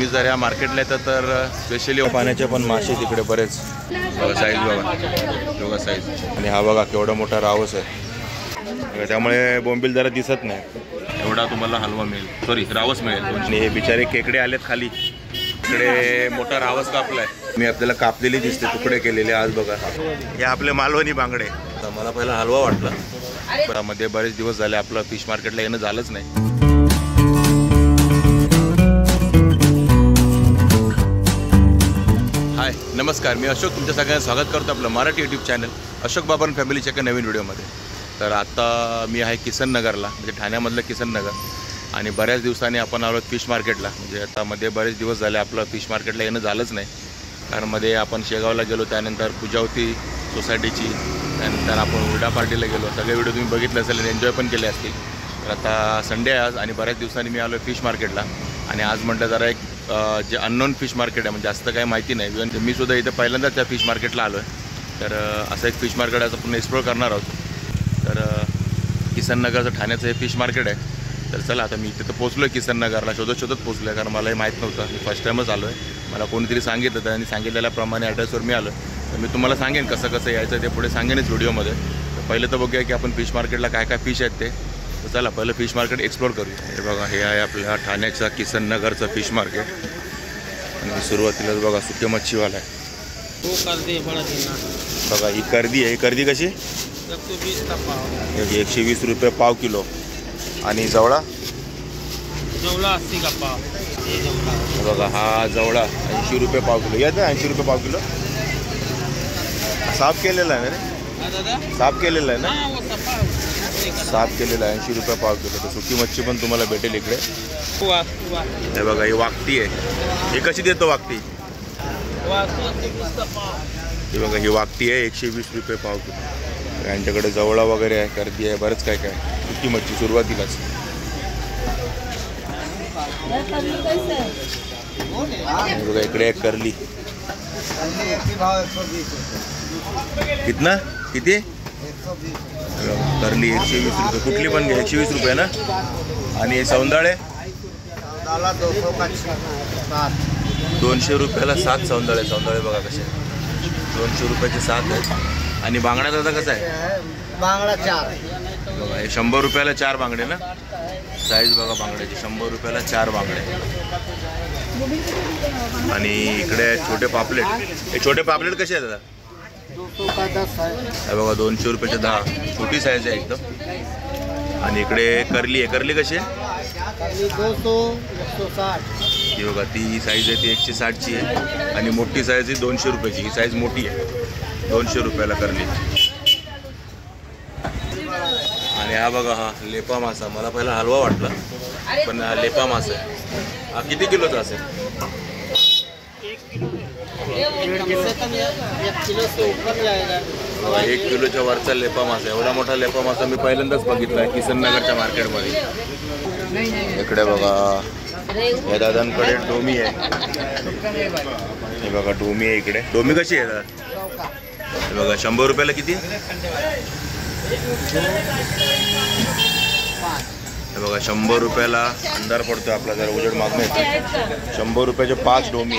तुम्ही जर या मार्केटला येतात तर स्पेशली पाण्याचे पण मासे तिकडे बरेच बघा, साईज बघा साईज. आणि हा बघा केवढा मोठा रावस आहे, त्यामुळे बोंबील जरा दिसत नाही. एवढा तुम्हाला हलवा मिळेल, सॉरी रावस मिळेल. आणि हे बिचारे खेकडे आलेत खाली, इकडे मोठा रावस कापलाय. मी आपल्याला कापलेली दिसते, तुकडे केलेले. आज बघा हे आपले मालवणी बांगडे. मला पहिला हलवा वाटला, मध्ये बरेच दिवस झाले आपलं फिश मार्केटला येणं झालंच नाही. हाय नमस्कार, मी अशोक तुमच्या सगळ्यांना स्वागत करतो आपलं मराठी यूट्यूब चॅनल अशोक बाबर फॅमिलीच्या एका नवीन व्हिडिओमध्ये. तर आता मी आहे किसन नगरला, म्हणजे ठाण्यामधलं किसन नगर. आणि बऱ्याच दिवसांनी आपण आलो फिश मार्केटला, म्हणजे आता मध्ये बरेच दिवस झाले आपलं फिश मार्केटला येणं झालंच नाही. कारण मध्ये आपण शेगावला गेलो, त्यानंतर पूजावती सोसायटीची, त्यानंतर आपण हुरडा पार्टीला गेलो. सगळे व्हिडिओ तुम्ही बघितले असेल आणि एन्जॉय पण केले असतील. तर आता संडे आहे आज आणि बऱ्याच दिवसांनी मी आलो फिश मार्केटला. आणि आज म्हटलं जरा एक जे अननोन फिश मार्केट आहे, म्हणजे जास्त काही माहिती नाही. इव्हन मी सुद्धा इथं पहिल्यांदाच त्या फिश मार्केटला आलो आहे. तर असं एक फिश मार्केट आज आपण एक्सप्लोर करणार आहोत. तर किसन नगरचं ठाण्याचं हे फिश मार्केट आहे. तर चला आता मी इथे तर पोचलो आहे किसन नगरला, शोधत पोचलो आहे, कारण मला हे माहीत नव्हतं. मी फर्स्ट टाईमच आलो आहे. मला कोणीतरी सांगितलं होतं आणि सांगितलेल्याप्रमाणे ॲड्रेसवर मी आलो. तर मी तुम्हाला सांगेन कसं कसं यायचं ते पुढे सांगेनच व्हिडिओमध्ये. तर पहिलं तर बघूया की आपण फिश मार्केटला काय काय फिश आहेत ते. तर चला पहिलं फिश मार्केट एक्सप्लोर करूया. हे बघा, हे आहे आपल्या ठाण्याचा किसन नगरचं फिश मार्केट. आणि सुरुवातीलाच बघा सुके मच्छीवाला आहे. बघा ही कर्दी आहे. ही कर्दी कशी? 120 रुपये पाव किलो. आणि जवळा 80 का पाव. बघा हा जवळा 80 रुपये पाव किलो. यात 80 रुपये पाव किलो. साफ केलेला आहे ना रे? साफ केलेला आहे ना? साफ केलेला आहे 80 रुपये पाव किलो. तर सुकी मच्छी पण तुम्हाला भेटेल इकडे. हे बघा ही वाकटी आहे. हे कशी देतो वाकटी? हे बघा ही वाकटी आहे 120 रुपये पाव किलो. यांच्याकडे जवळा वगैरे आहे, कर्दी आहे, बरंच काय काय. सुकी मच्छी सुरुवातीलाच. बघा इकडे आहे करली. कितना किती? करली 120 रुपये. कुठली पण घ्या 120 रुपये ना. आणि सौंदाळे 200 रुपयाला 7 सौंदाळे. सौंदाळे बघा कसे 200 रुपयाचे 7 आहेत. आणि बांगडा दादा कसा आहे? बांगडा 4 बघा हे 100 रुपयाला 4 बांगडे ना. साईज बघा बांगड्याची, 100 रुपयाला 4 बांगडे. आणि इकडे छोटे पापलेट. हे छोटे पापलेट कसे आहेत दादा? 200 का 10 आहे. बघा 200 रुपयाचे 10, छोटी साईज आहे एकदम. आणि इकडे करली आहे. करली कशी आहे? 200 160. ही बघा ती साईज आहे ती 160ची आहे. आणि मोठी साईज ही 200 रुपयाची. ही साईज मोठी आहे, 200 रुपयाला करली. आणि हा बघा हा लेपा मासा. मला पहिला हलवा वाटला, पण हा लेपा मासा आहे. हा किती किलोचा असेल? 1 किलोच्या वरचा लेपा मासा. एवढा मोठा लेपा मासा मी पहिल्यांदाच बघितला आहे किसन नगरच्या मार्केटमध्ये. इकडे बघा या दादांकडे डोमी आहे. हे बघा डोमी आहे इकडे. डोमी कशी आहे दादा? हे बघा 100 रुपयाला किती? हे बघा 100 रुपयाला अंधार पडतो आपला, जरा उजेड मागणं येतो. 100 रुपयाचे 5 डोमी.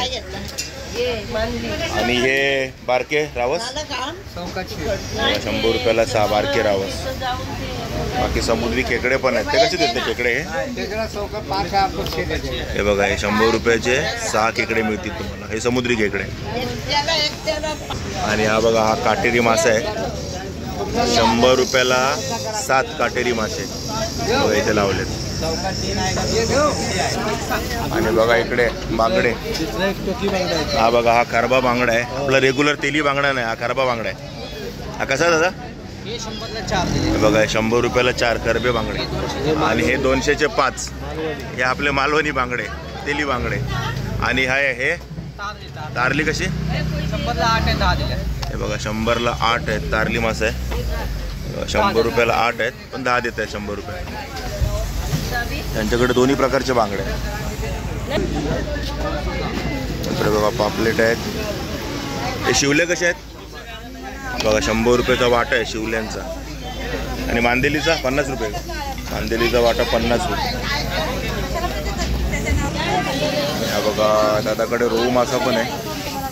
आणि हे बारके रावस 100 रुपयाला 6 बारके रावस. बाकी समुद्री खेकडे पण आहेत. ते कसे देते खेकडे? हे बघा हे 100 रुपयाचे 6 खेकडे मिळतील तुम्हाला. हे समुद्री खेकडे. आणि हा बघा हा काटेरी मासा आहे. 100 रुपयाला 7 काटेरी मासे बघा इथे लावलेत. आणि बघा इकडे बांगडे. हा बघा हा खरबा बांगडा आहे. आपला रेग्युलर तेली बांगडा नाही, हा खरबा बांगडा आहे. हा कसा दादा? बघा 100 रुपयाला 4 करबे बांगडे. आणि हे 200चे 5. हे आपले मालवणी बांगडे, तेली बांगडे. आणि हा हे तारली कशी? 100ला 8 आहे, 10 दिले. हे बघा 100ला 8 आहेत. तारली मासा आहे. 100 रुपयाला 8 आहेत, पण 10 देत आहेत 100 रुपये. त्यांच्याकडे दोन्ही प्रकारचे बांगडे आहेत. इकडे बघा पापलेट आहेत. हे शिवले कसे आहेत? बघा 100 रुपयाचा वाटा आहे शिवल्यांचा. आणि मांदेलीचा 50 रुपये. मांदेलीचा वाटा 50 रुपये. हा बघा दादाकडे रोहू मासा पण आहे,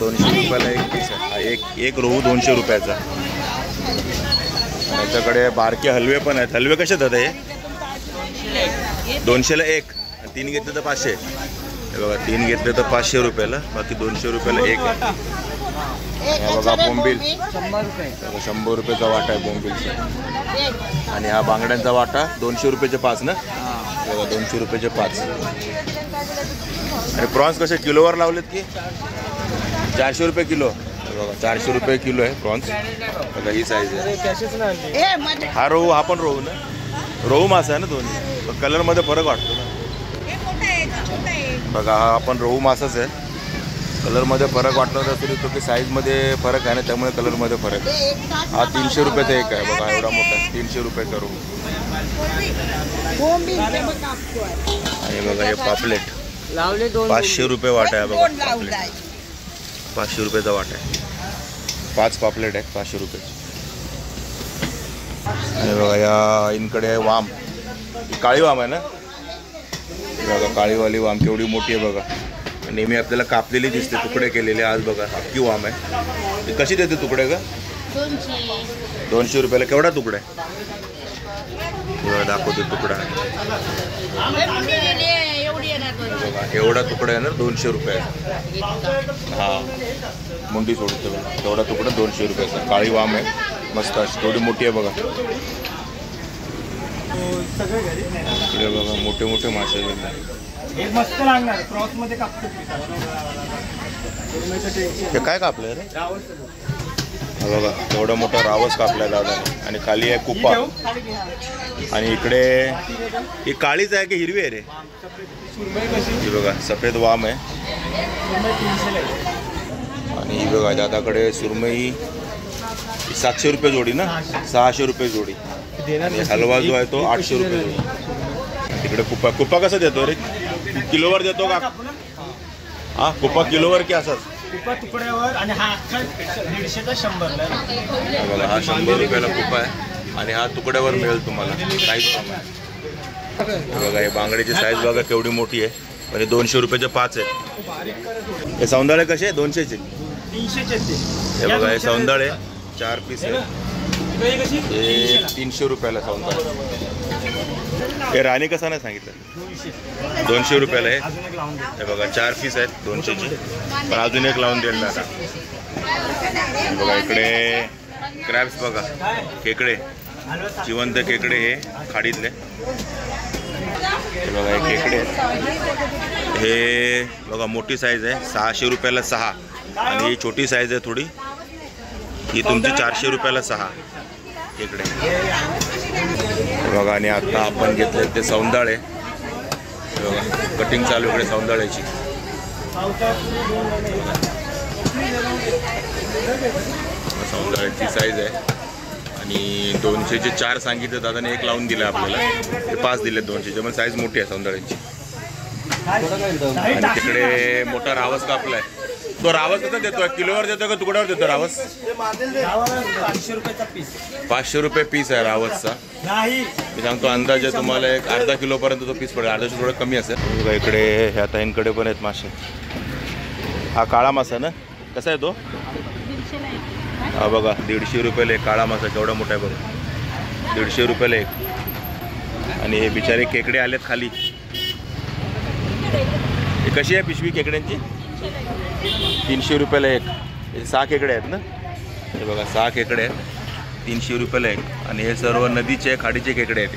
200 रुपयाला एक पीस आहे. हा एक रोहू 200 रुपयाचा. त्याच्याकडे बारके हलवे पण आहेत. हलवे कसे दादा हे? 200ला एक. 3 घेतले तर 500. हे बघा 3 घेतले तर 500 रुपयाला, बाकी 200 रुपयाला एक आहे. हा बघा बोंबील 100 रुपयाचा वाटा आहे बोंबीलचा. आणि हा बांगड्यांचा वाटा 200 रुपयाचे 5 ना. बघा 200 रुपयाचे 5. आणि प्रॉन्स कसे किलोवर लावलेत की 400 रुपये किलो? बघा 400 रुपये किलो आहे प्रॉन्स. बघा ही साईज आहे. हा रोहू, हा पण रोहू ना, रोहू मासा आहे ना दोन्ही, कलरमध्ये फरक वाटतो ना. बघा हा आपण रोहू मासाच आहे, कलरमध्ये फरक वाटणार तरी तो की साईजमध्ये फरक आहे ना, त्यामुळे कलरमध्ये फरक आहे. हा 300 रुपयाचा एक आहे. बघा एवढा मोठा 300 रुपयाचा रोहू. आणि बघा हे पापलेट 500 रुपये वाटा आहे. बघा पापलेट 500 रुपयाचा वाटा आहे. 5 पापलेट आहेत 500 रुपयाची. आणि बघा या इनकडे आहे वाम, काळी वाम आहे ना. बघा काळीवाली वाम केवढी मोठी आहे बघा. नेहमी आपल्याला कापलेली दिसते, तुकडे केलेले. आज बघा अख्खी वाम आहे. कशी देते तुकडे का? 200 रुपयाला. केवढा तुकडा आहे? दाखवते तुकडा. एवढा तुकडा आहे ना 200 रुपयाचा. हा मुंडी सोडते बघा, तेवढा तुकडा 200 रुपयाचा. काळी वाम आहे मस्त अशी, थोडी मोठी आहे बघा. इकडे बघा मोठे मोठे मासे मस्त लागणार क्रॉस मध्ये कापतो. हे काय कापलंय रे? बघा एवढा मोठा रावस कापलाय दादा. आणि खाली आहे कुप्पा. आणि इकडे ही काळीच आहे की हिरवी आहे रे? ही बघा सफेद वाम आहे. आणि ही बघा दादाकडे सुरमई 700 रुपये जोडी ना, 600 रुपये जोडी. आणि हलवा जो आहे तो 800 रुपये जोडी. तिकडे कुप्पा. कुप्पा कसा देतो रे? किलोवर देतो का? हा कुप्पा किलोवर की असाच? कुप्पा तुकड्यावर. आणि हा 150चा 100. बघा हा 100 रुपयाला कुप्पा आहे. आणि हा तुकड्यावर मिळेल तुम्हाला. साईज कमी आहे. बघा हे बांगड्याची साईज बघा केवढी मोठी आहे. म्हणजे 200 रुपयाचे 5 आहे. हे सौंदाळे कसे? 200चे 300चे. हे बघा हे सौंदाळे 4 पीस आहे. हे 300 रुपयाला सौंदाळे. हे राणी कसा नाही सांगितलं? 200 रुपयाला आहे. हे बघा 4 पीस आहेत 200चे. पण अजून एक लावून देईल दादा. बघा इकडे क्रॅब्स बघा, खेकडे, जिवंत खेकडे हे खाडीतले. हे बघा हे खेकडे हे बघा मोठी साईज आहे 600 रुपयाला 6. आणि ही छोटी साईज आहे थोडी, ही तुमची 400 रुपयाला 6 खेकडे. बघा आणि आता आपण घेतले ते सौंदाळे. बघा कटिंग चालू इकडे सौंदाळ्याची. सौंदाळ्याची साईज आहे. आणि 200चे 4 सांगितले दादाने, एक लावून दिलं आपल्याला. ते 5 दिले 200चे. मग साईज मोठी आहे सौंदाळ्याची. आणि तिकडे मोठा रावस कापलाय. तो रावस कसा देतोय? किलोवर देतो का तुकड्यावर देतो रावस? 500 रुपयाचा पीस. 500 रुपये पीस आहे रावसचा. मी सांगतो अंदाजे तुम्हाला एक अर्धा किलोपर्यंत तो पीस पडेल. अर्धाशे थोडं कमी असेल. बघा इकडे ह्या ताईंकडे पण आहेत मासे. हा काळा मासा ना, कसा आहे तो? हा बघा 150 रुपयाला एक काळा मासा. केवढा मोठा आहे बघा, 150 रुपयाला एक. आणि हे बिचारे खेकडे आलेत खाली. हे कशी आहे पिशवी खेकड्यांची? 300 रुपयाला एक. हे 6 खेकडे आहेत ना. हे बघा 6 खेकडे आहेत 300 रुपयाला एक. आणि हे सर्व नदीचे खाडीचे खेकडे आहेत.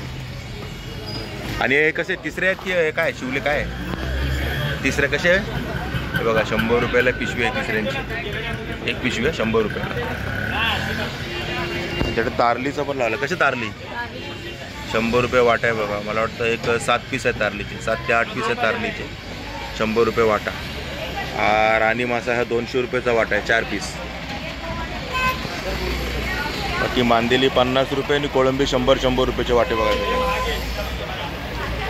आणि हे कसे तिसरे आहेत की हे काय शिवले काय तिसरे कसे आहे? हे बघा 100 रुपयाला पिशवी आहे तिसऱ्यांची. एक पिशवी आहे 100 रुपयाला. त्याच्याकडे तारलीचं पण लावलं. कसे तारली? 100 रुपये वाटा आहे बघा. मला वाटतं एक 7 पीस आहे तारलीचे. 7 ते 8 पीस आहे तारलीचे. 100 रुपये वाटा. राणी मासा हा 200 रुपयाचा वाटा आहे 4 पीस. बाकी मांदेली 50 रुपये आणि कोळंबी 100 रुपयाचे वाटे बघायचे.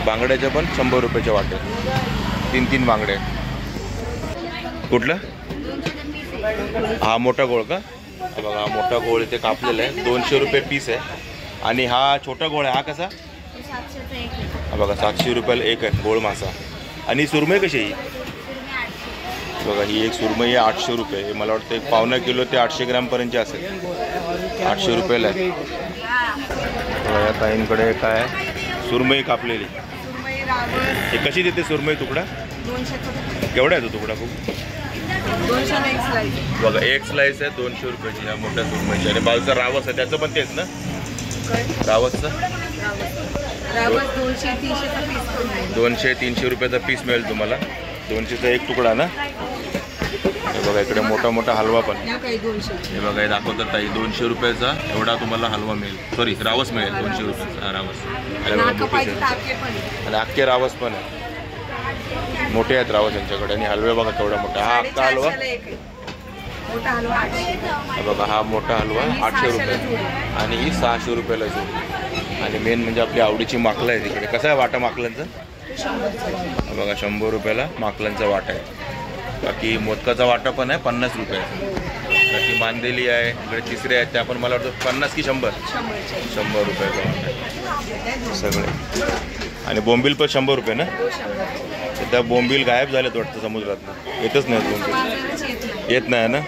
बांगड्याचे पण 100 रुपयाचे वाटे. 3 बांगडे. कुठलं? हा मोठा गोळ का? बघा हा मोठा गोळ इथे कापलेला आहे 200 रुपये पीस आहे. आणि हा छोटा गोळ आहे हा कसा? हा बघा 700 रुपयाला एक आहे गोळ मासा. आणि सुरमई कशी आहे? बघा ही एक सुरमई आहे 800 रुपये. मला वाटतं एक पावणा किलो ते 800 ग्रॅमपर्यंतची असेल. 800 रुपयाला आहे. बघा या ताईंकडे काय सुरमई कापलेली. हे कशी देते सुरमई तुकडा? 200. केवढा आहे तो तुकडा खूप? 200 एक स्लाइस. बघा एक स्लाइस आहे 200 रुपयाची ह्या मोठ्या सुरमईची. आणि बाजूचा रावस आहे त्याचं पण तेच ना? रावसचं रावस 200-300 पीस. 200-300 रुपयाचा पीस मिळेल तुम्हाला. 200चा एक तुकडा ना. हे बघा इकडे मोठा मोठा हलवा पण. हे बघा हे दाखवतात ताई 200 रुपयाचा एवढा तुम्हाला हलवा मिळेल. सॉरी रावस मिळेल 200 रुपयाचा रावस. आणि अख्खे रावस पण आहे. मोठे आहेत रावस यांच्याकडे. आणि हलवे बघा केवढा मोठा. हा अख्खा हलवा बघा हा मोठा हलवा 800 रुपये. आणि ही 600 रुपयाला जोड. आणि मेन म्हणजे आपली आवडीची माकलं आहे तिकडे. कसं आहे वाटा माकलांचा? बघा 100 रुपयाला माकलांचा वाटा आहे. बाकी मोदकाचा वाटा पण आहे 50 रुपयाचा. बाकी मांदेली आहे इकडे तिसरे आहेत त्या पण मला वाटतं 50 की 100 रुपयाचा वाटा आहे सगळे. आणि बोंबील पण 100 रुपये ना. त्या बोंबील गायब झालेत वाटतं समुद्रातनं. येतच नाहीत बोंबील. येत नाही ना.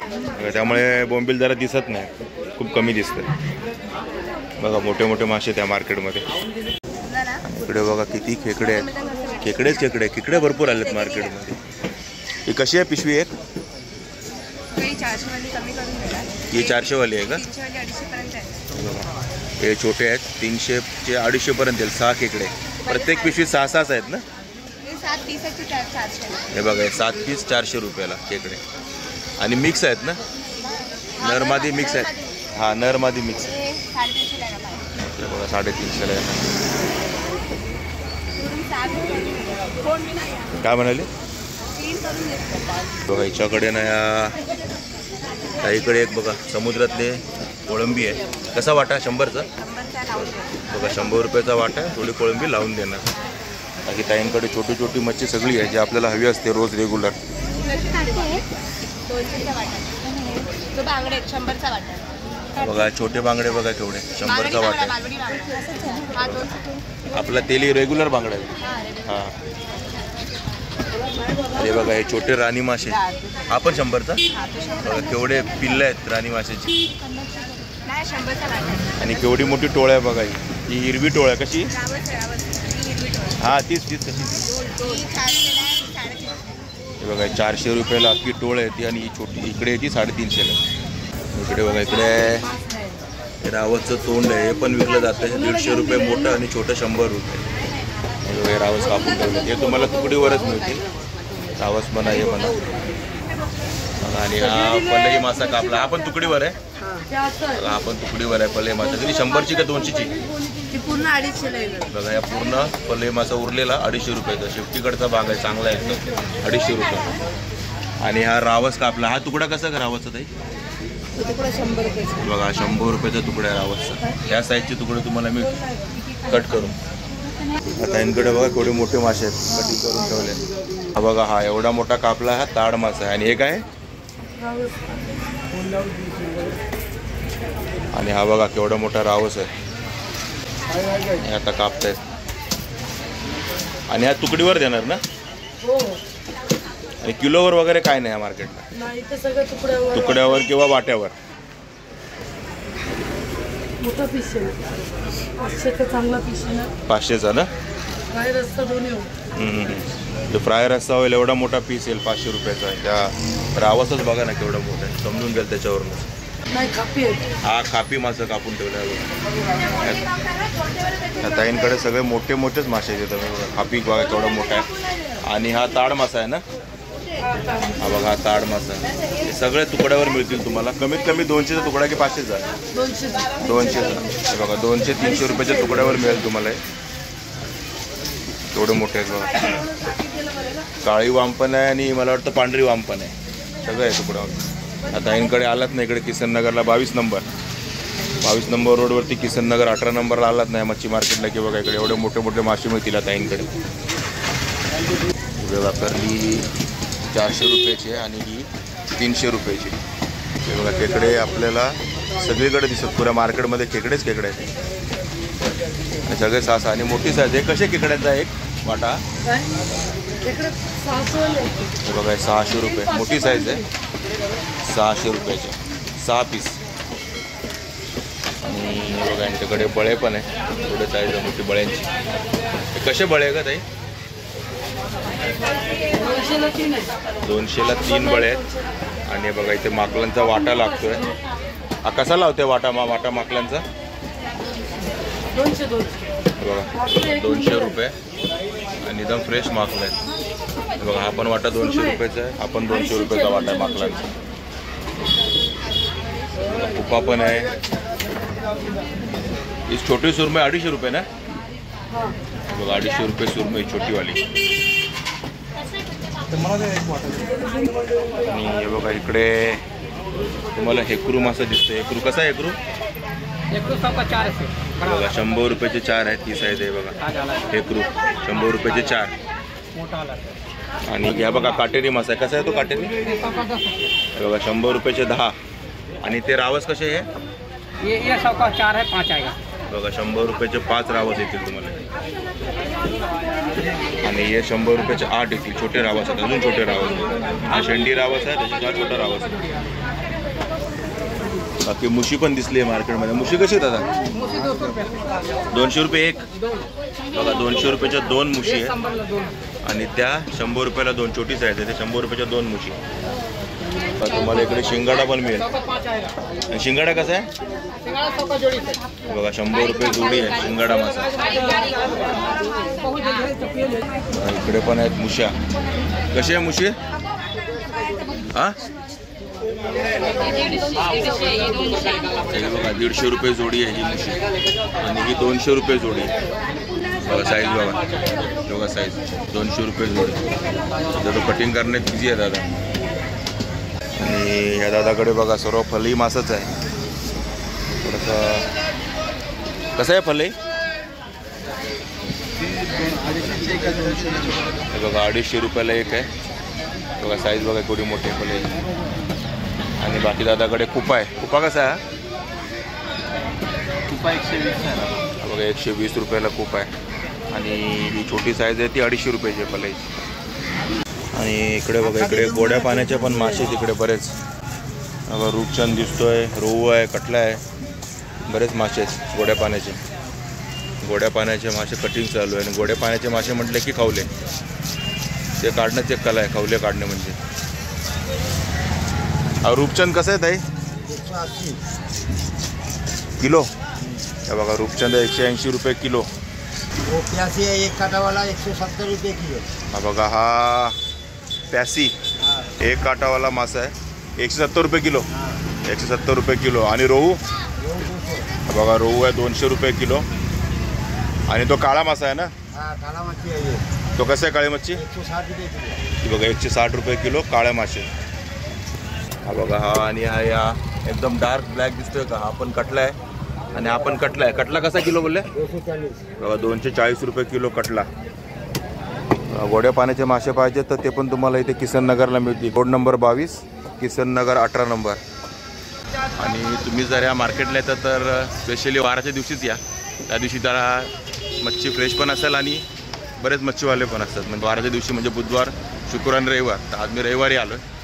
त्यामुळे बोंबील जरा दिसत नाही. खूप कमी दिसतं. बघा मोठे मोठे मासे त्या मार्केटमध्ये. इकडे बघा किती खेकडे आहेत. खेकडे भरपूर आलेत मार्केटमध्ये. ही कशी आहे पिशवी एक? ही 400 वाली आहे का? बघा हे छोटे आहेत 300 चे 250 पर्यंत येईल. 6 खेकडे. प्रत्येक पिशवी 6-6 आहेत ना. हे बघा हे 7 पीस 400 रुपयाला खेकडे. आणि मिक्स आहेत ना. नरमादी मिक्स आहेत. हा नरमादी मिक्स आहे. बघा 350ला आहे. काय म्हणाले? बघा हिच्याकडे ना या ताईकडे एक बघा समुद्रातले कोळंबी आहे. कसा वाटा? 100चा. बघा 100 रुपयाचा वाटा आहे. थोडी कोळंबी लावून देणार. बाकी ताईंकडे छोटी छोटी मच्छी सगळी आहे जी आपल्याला हवी असते रोज रेग्युलर. बघा छोटे बांगडे बघा केवढे. 100चा वाटा आपला तेली रेग्युलर बांगडा आहे. हां हे बघा हे छोटे राणी मासे. हा पण 100चा. बघा केवढे पिल्ले आहेत राणी माशाची. आणि केवढी मोठी टोळ आहे बघा. ही हिरवी टोळ आहे. कशी? हां तीच कशी. हे बघा 400 रुपयाला अख्खी टोळ आहे ती. आणि ही छोटी इकडे ती 350ला. इकडे बघा इकडे रावसचं तोंड आहे. हे पण विकलं जातं. 150 रुपये मोठं आणि छोटं 100 रुपये. हे रावस कापून ठेवलं. हे तुम्हाला तुकडीवरच मिळतील. रावस म्हणा हे म्हणा. आणि हा पलई मासा कापला. हा पण तुकडीवर आहे. हा पण तुकडीवर आहे पलई मासा. तरी 100ची का 200ची? पूर्ण 250 बघा या पूर्ण पलई मासा उरलेला 250 रुपयाचा. शेफ्टीकडचा भाग आहे चांगला आहे एकदम. 250 रुपये. आणि हा रावस कापला. हा तुकडा कसा का रावसचा ताई? तुकडा 100 रुपयाचा. बघा 100 रुपयाचा तुकडा आहे रावसचा. या साईजचे तुकडे तुम्हाला मी कट करून. आता यांकडे बघा केवढे मोठे मासे आहेत कटिंग करून ठेवले. हा बघा हा एवढा मोठा कापला हा ताड मासा आहे. आणि हे काय? आणि हा बघा केवढा मोठा रावस आहे. हे आता कापतायत. आणि हा तुकडीवर देणार ना. आणि किलोवर वगैरे काय नाही मार्केटला. तुकड्यावर किंवा वाट्यावर. मोठा पीस आहे. 500चा चांगला पीस आहे ना. 500चा ना. फ्राय रस्सा दोन्ही. जो फ्राय रस्सा होईल एवढा मोठा पीस येईल 500 रुपयाचा. त्या रावसच बघा ना केवढा मोठा आहे. समजून गेल त्याच्यावरून. नाही खापी आहे. हा खापी मासा कापून ठेवला आहे. त्या ताईंकडे सगळे मोठे मोठेच मासे येतात. खापी बघा केवढा मोठा आहे. आणि हा ताड मासा आहे ना. हा बघा हा ताड मासा. हे सगळे तुकड्यावर मिळतील तुम्हाला. कमीत कमी 200चा तुकडा की 500चा? 200चा. हे बघा 200-300 रुपयाच्या तुकड्यावर मिळेल तुम्हाला. तेवढे मोठे आहेत बघा. काळी वाम पण आहे आणि मला वाटतं पांढरी वाम पण आहे. सगळं आहे तुकड्यावर. आता ताईंकडे आलात ना इकडे किसन नगरला 22 नंबर रोडवरती किसन नगर 18 नंबरला आलात नाही मच्छी मार्केटला की बघा इकडे एवढे मोठे मोठे मासे मिळतील आता ताईंकडे. वापरली 400 रुपयाची आणि ही 300 रुपयाची. हे बघा खेकडे आपल्याला सगळीकडे दिसत. पुऱ्या मार्केटमध्ये खेकडेच खेकडे आहेत. सगळे 6-6 आणि मोठी साईज आहे. कसे खेकड्यांचा एक वाटा? इकडे 600 हे बघा 600 रुपये, मोठी साईज आहे, 600 रुपयाचे 6 पीस. आणि हे बघा यांच्याकडे बळे पण आहे, थोडे साईज आहे मोठी बळ्यांची. हे कसे बळे आहे का ताई? 200ला 3 बळे आहेत. आणि बघा इथे माकलांचा वाटा लागतोय. हा कसा लावते वाटा माकलांचा? 200 बघा 200 रुपये आणि एकदम फ्रेश माकलं आहेत. बघा हा पण वाटा 200 रुपयाचा आहे, हा पण 200 रुपयाचा वाटा आहे माकलांचा. कुपा पण आहे. ही छोटी सुरमई 250 रुपये ना? बघा 250 रुपये सुरमई छोटीवाली. आणि हे बघा इकडे तुम्हाला हेकरू मासा दिसतो. हेकरू कसा आहे? हेकरू बघा 100 रुपयाचे 4 आहेत. ती साईज आहे बघा. हेकरू 100 रुपयाचे 4. आणि या बघा काटेरी मासा आहे. कसा आहे तो काटेरी? बघा 100 रुपयाचे 10. आणि ते रावस कसे आहे? ये 100 का 4 है, 5 आएगा. बघा 100 रुपयाचे 5 रावस येतील तुम्हाला. आणि हे 100 रुपयाचे 8 येतील. छोटे रावस आहेत, अजून छोटे रावस आहेत. हा शेंडी रावस आहे, त्याच्यात छोटा रावस आहे. बाकी मुशी पण दिसली आहे मार्केटमध्ये. मुशी कशी आहे दादा? 200 रुपये एक. बघा 200 रुपयाच्या 2 मुशी आहेत. आणि त्या 100 रुपयाला 2 छोटी साईज आहे. ते 100 रुपयाच्या 2 मुशी. तुम्हाला इकडे शिंगाडा पण मिळेल. आणि शिंगाडा कसा आहे? बघा 100 रुपये जोडी आहे शिंगाडा मासा. इकडे पण आहेत मुश्या. कशी आहे मुशी? हा बघा 150 रुपये जोडी आहे ही मुशी. आणि ही 200 रुपये जोडी आहे. बघा साईज बघा. बघा साईज 200 रुपये जोडी. सध्या तो कटिंग करण्यात इझी आहे दादा. आणि ह्या दादाकडे बघा सर्व फलई मासच आहे. थोडंसं कसं आहे फलई? बघा 250 रुपयाला एक आहे. बघा साईज बघा थोडी मोठी आहे फलई. आणि बाकी दादाकडे कुपा आहे. कुपा कसा आहे? कुपा 120 आहे बघा 120 रुपयाला कुपा आहे. आणि ही छोटी साईज आहे ती 250 रुपयाची आहे फलई. आणि इकडे बघा इकडे गोड्या पाण्याचे पण मासे तिकडे बरेच. बघा रूपचंद दिसतोय, रोहू आहे, कटला आहे, बरेच मासे आहेत गोड्या पाण्याचे. गोड्या पाण्याचे मासे कटिंग चालू आहे. आणि गोड्या पाण्याचे मासे म्हटले की खवले, ते काढण्याची एक कला आहे, खवले काढणे म्हणजे. रूपचंद कसं आहे ताई? 180 किलो. हे बघा रूपचंद 180 रुपये किलो. वो प्यासी है, एक काटावाला 170 रुपये किलो. हा बघा हा प्यासी एक काटावाला मासा आहे, 170 रुपये किलो. 170 रुपये किलो. आणि रोहू? बघा रोहू आहे 200 रुपये किलो. आणि तो काळा मासा आहे ना? हाँ काला मच्छी है ये. तो कसं आहे काळी मच्छी? 160 रुपये किलो. ती बघा 160 रुपये किलो काळे मासे. हा बघा हा. आणि हा या एकदम डार्क ब्लॅक दिसतोय का? हा पण कटला आहे. आणि हा पण कटला आहे. कटला कसा किलो बोलले? 240. बघा 240 रुपये किलो कटला. गोड्या पाण्याचे मासे पाहिजे तर ते पण तुम्हाला इथे किसन नगरला मिळतील. रोड नंबर 22, किसन नगर 18 नंबर. आणि तुम्ही जर या मार्केटला येतं तर स्पेशली वाराच्या दिवशीच या. त्या दिवशी जरा मच्छी फ्रेश पण असेल आणि बरेच मच्छीवाले पण असतात. म्हणजे वाराच्या दिवशी म्हणजे बुधवार, शुक्रवार आणि रविवार. तर आज मी रविवारी आलो आहे.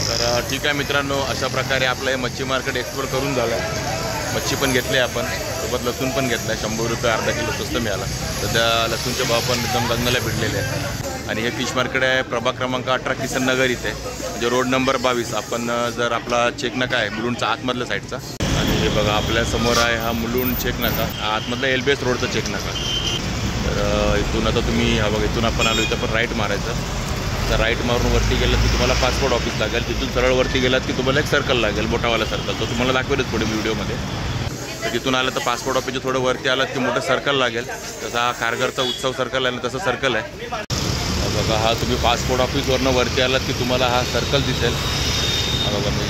तर ठीक आहे मित्रांनो, अशा प्रकारे आपलं हे मच्छी मार्केट एक्सप्लोर करून झालं आहे. मच्छी पण घेतली आपण, सोबत लसूण पण घेतला आहे. 100 रुपये अर्धा किलो स्वस्त मिळाला. सध्या लसूणचे भाव पण एकदम गगनाला भिडलेले आहेत. आणि हे फिश मार्केट आहे प्रभाग क्रमांक 18 किसन नगर इथे, म्हणजे रोड नंबर 22. आपण जर आपला चेक नाका आहे मुलुंडचा आतमधल्या साईडचा. आणि हे बघा आपल्या समोर आहे हा मुलुंड चेक नाका, आतमधला LBS रोडचा चेक नाका. तर इथून आता तुम्ही हा बघा इथून आपण आलो, इथं पण राईट मारायचं. तर राईट मारून वरती गेलात की तुम्हाला पासपोर्ट ऑफिस लागेल. तिथून सरळ वरती गेलात की तुम्हाला एक सर्कल लागेल, मोठावाला सर्कल. तो तुम्हाला दाखवेलच पुढे व्हिडिओमध्ये. तर तिथून आलं तर पासपोर्ट ऑफिसचं थोडं वरती आलात की मोठं सर्कल लागेल. तसा हा खारघरचा उत्सव सर्कल आहे ना, तसं सर्कल आहे बघा. हा तुम्ही पासपोर्ट ऑफिसवरनं वरती आलात की तुम्हाला हा सर्कल दिसेल. हा बघा मी.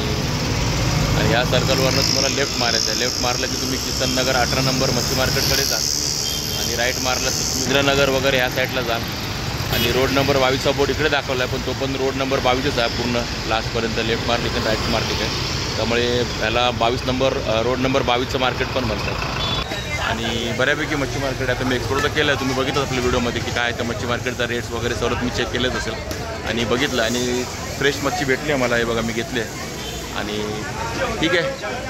आणि ह्या सर्कलवरनं तुम्हाला लेफ्ट मारायचं आहे. लेफ्ट मारलं की तुम्ही किसन नगर 18 नंबर मच्छी मार्केटकडे जाल. आणि राईट मारलं तर तुम्ही इंदिरानगर वगैरे ह्या साईडला जाल. आणि रोड नंबर 22चा बोर्ड इकडे दाखवला आहे, पण तो पण रोड नंबर 22च आहे पूर्ण लास्टपर्यंत. लेफ्ट मार्क इथे राईट मार्क आहे. त्यामुळे ह्याला 22 नंबर रोड नंबर 22चं मार्केट पण म्हणतात. आणि बऱ्यापैकी मच्छी मार्केट आता मी एक्सप्लोर तर केलं आहे. तुम्ही बघितलं आपल्या व्हिडिओमध्ये की काय त्या मच्छी मार्केटचा रेट्स वगैरे सर्व तुम्ही चेक केलंच असेल आणि बघितलं. आणि फ्रेश मच्छी भेटली आहे मला, हे बघा मी घेतली आहे. आणि ठीक आहे,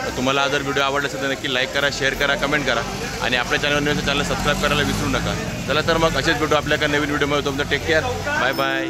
तर तुम्हाला जर व्हिडिओ आवडला असेल तर नक्की लाईक करा, शेअर करा, कमेंट करा आणि आपल्या चॅनल सबस्क्राईब करायला विसरू नका. चला तर मग असेच व्हिडिओ आपल्याकडे नवीन व्हिडिओमध्ये. तुमचं टेक केअर, बाय बाय.